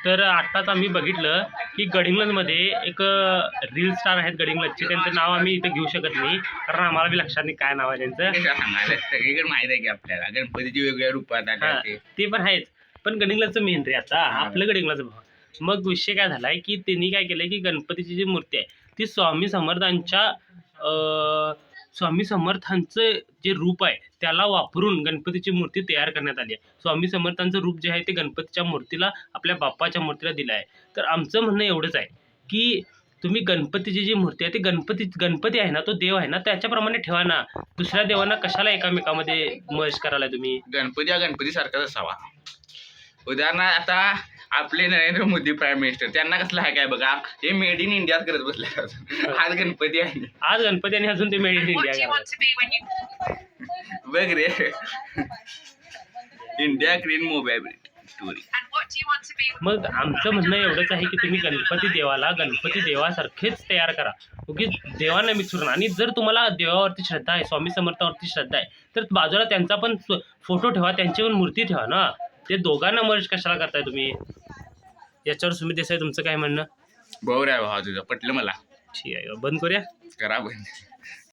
तर आत्ताच आम्ही बघितलं की गडिंग्लजमध्ये एक रील स्टार आहेत गडिंग्लजचे, त्यांचं नाव आम्ही इथे घेऊ शकत नाही कारण आम्हाला बी लक्षात नाही काय नाव आहे त्यांचं. सांगायला सगळीकडे माहित आहे की आपल्याला गणपतीची वेगवेगळ्या रूपात हा, ते ते पण आहेच, पण गडिंग्लजचं मेन रे आता आपलं गडिंग्लजचं भाव. मग विषय काय झालाय की त्यांनी काय केलंय की गणपतीची जी मूर्ती आहे ती स्वामी समर्थांच्या स्वामी समर्थांचं जे रूप आहे त्याला वापरून गणपतीची मूर्ती तयार करण्यात आली आहे. स्वामी समर्थांचं रूप जे आहे ते गणपतीच्या मूर्तीला, आपल्या बाप्पाच्या मूर्तीला दिलं आहे. तर आमचं म्हणणं एवढंच आहे की तुम्ही गणपतीची जी मूर्ती आहे ती गणपती आहे ना, तो देव आहे ना, त्याच्याप्रमाणे ठेवा ना. दुसऱ्या देवांना कशाला एकामेकामध्ये मर्ज करायला तुम्ही. गणपती हा गणपती सारखाच असावा. उदाहरणार्थ आता आपले नरेंद्र मोदी प्राईम मिनिस्टर, त्यांना कसलं आहे काय बघा, हे मेड इन इंडियात करत बसले. आज गणपती आहे, आज गणपती आणि अजून ते मेड इन इंडिया बघ रे. India green mobile story. मग आमचं म्हणणं एवढंच आहे की तुम्ही गणपती देवासारखेच तयार करा, उगीच देवांना मिक्स करून. आणि जर तुम्हाला देवावरती श्रद्धा आहे, स्वामी समर्थावरती श्रद्धा आहे, तर बाजूला त्यांचा पण फोटो ठेवा, त्यांची पण मूर्ती ठेवा ना. ते दोघांना मर्ज कशाला करताय तुम्ही. याच्यावर सुमित देसाई तुमचं काय म्हणणं. भाऊ रे भावा, तुझं पटलं मला. ठीक आहे, बंद करूया. करा बंद.